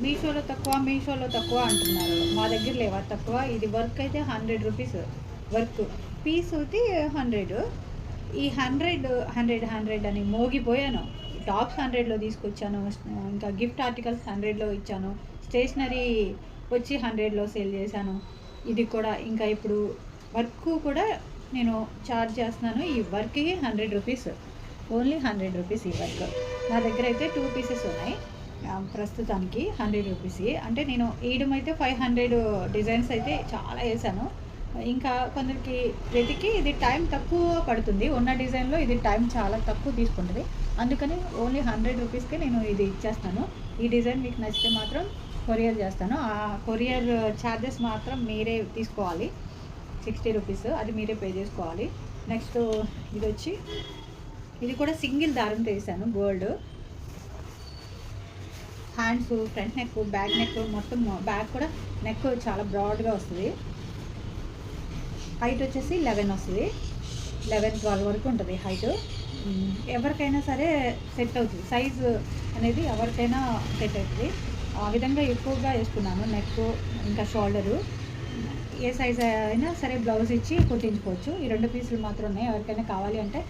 మీషోలో తక్కువ అంటున్నారు. మా దగ్గర లేవా తక్కువ. ఇది వర్క్ అయితే 100 రూపీస్ వర్క్, పీస్ అయితే 100. ఈ 100 అని మోగిపోయాను. టాప్స్ 100లో తీసుకొచ్చాను, ఇంకా గిఫ్ట్ ఆర్టికల్స్ 100లో ఇచ్చాను, స్టేషనరీ వచ్చి 100లో సేల్ చేశాను. ఇది కూడా ఇంకా ఇప్పుడు వర్క్ కూడా నేను చార్జ్ చేస్తున్నాను. ఈ వర్క్కి 100 రూపీస్, ఓన్లీ 100 రూపీస్ ఈ వర్క్. నా దగ్గర అయితే 2 పీసెస్ ఉన్నాయి ప్రస్తుతానికి 100 రూపీస్. అంటే నేను వేయడం అయితే 500 డిజైన్స్ అయితే చాలా వేసాను. ఇంకా కొందరికి వెతికి ఇది టైం తక్కువ పడుతుంది, ఉన్న డిజైన్లో ఇది టైం చాలా తక్కువ తీసుకుంటుంది. అందుకని ఓన్లీ 100 రూపీస్కే నేను ఇది ఇచ్చేస్తాను. ఈ డిజైన్ మీకు నచ్చితే మాత్రం కొరియర్ చేస్తాను. ఆ కొరియర్ ఛార్జెస్ మాత్రం మీరే తీసుకోవాలి, 60 రూపీస్, అది మీరే పే చేసుకోవాలి. నెక్స్ట్ ఇది వచ్చి, ఇది కూడా సింగిల్ దారంతో వేసాను, gold. Hands, front neck, back neck, మొత్తం బ్యాక్ కూడా నెక్ చాలా బ్రాడ్గా వస్తుంది. హైట్ వచ్చేసి 11 వస్తుంది, 11-12 వరకు ఉంటుంది హైట్. ఎవరికైనా సరే సెట్ అవుతుంది, సైజు అనేది ఎవరికైనా సెట్ అవుతుంది. ఆ విధంగా ఎక్కువగా వేసుకున్నాను. నెక్ ఇంకా షోల్డరు ఏ సైజ్ అయినా సరే బ్లౌజ్ ఇచ్చి కుట్టించుకోవచ్చు. ఈ 2 పీసులు మాత్రం ఉన్నాయి. ఎవరికైనా కావాలి అంటే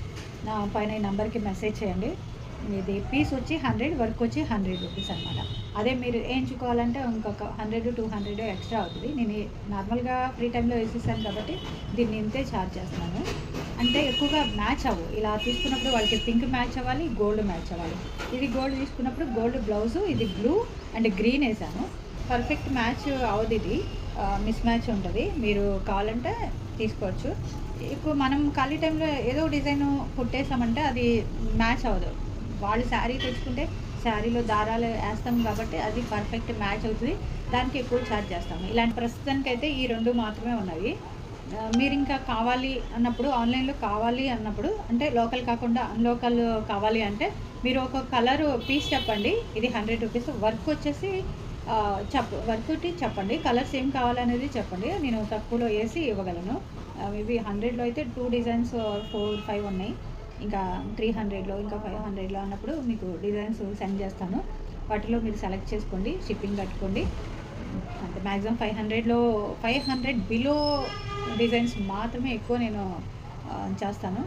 నా పైన ఈ నెంబర్కి మెసేజ్ చేయండి. ఇది పీస్ వచ్చి 100, వర్క్ వచ్చి 100 రూపీస్ అనమాట. అదే మీరు వేయించుకోవాలంటే ఇంకొక 100-200 ఎక్స్ట్రా అవుతుంది. నేను నార్మల్గా ఫ్రీ టైంలో వేసేసాను కాబట్టి దీన్ని ఇంతే ఛార్జ్ చేస్తున్నాను. అంటే ఎక్కువగా మ్యాచ్ అవ్వు. ఇలా తీసుకున్నప్పుడు వాళ్ళకి పింక్ మ్యాచ్ అవ్వాలి, గోల్డ్ మ్యాచ్ అవ్వాలి. ఇది గోల్డ్ తీసుకున్నప్పుడు గోల్డ్ బ్లౌజు, ఇది బ్లూ అండ్ గ్రీన్ వేసాను. పర్ఫెక్ట్ మ్యాచ్ అవ్వదు, ఇది మిస్ మ్యాచ్ ఉంటుంది. మీరు కావాలంటే తీసుకోవచ్చు. ఇప్పుడు మనం ఖాళీ టైంలో ఏదో డిజైన్ కుట్టేసామంటే అది మ్యాచ్ అవ్వదు. వాళ్ళు శారీ తెచ్చుకుంటే శారీలో దారాలు వేస్తాం కాబట్టి అది పర్ఫెక్ట్ మ్యాచ్ అవుతుంది, దానికి ఎక్కువ ఛార్జ్ చేస్తాము. ఇలాంటి ప్రస్తుతానికి అయితే ఈ 2 మాత్రమే ఉన్నవి. మీరు ఇంకా కావాలి అన్నప్పుడు, ఆన్లైన్లో కావాలి అన్నప్పుడు, అంటే లోకల్ కాకుండా అన్లోకల్ కావాలి అంటే మీరు ఒక కలర్ పీస్ చెప్పండి, ఇది 100 రూపీస్. వర్క్ వచ్చేసి వర్క్ చెప్పండి, కలర్స్ ఏం కావాలనేది చెప్పండి, నేను తక్కువలో వేసి ఇవ్వగలను. మేబీ 100లో అయితే 2 డిజైన్స్ 4-5 ఉన్నాయి. ఇంకా 300లో, ఇంకా 500లో అన్నప్పుడు మీకు డిజైన్స్ సెండ్ చేస్తాను. వాటిలో మీరు సెలెక్ట్ చేసుకోండి, షిప్పింగ్ కట్టుకోండి. అంటే మ్యాక్సిమం 500 బిలో డిజైన్స్ మాత్రమే ఎక్కువ నేను చేస్తాను.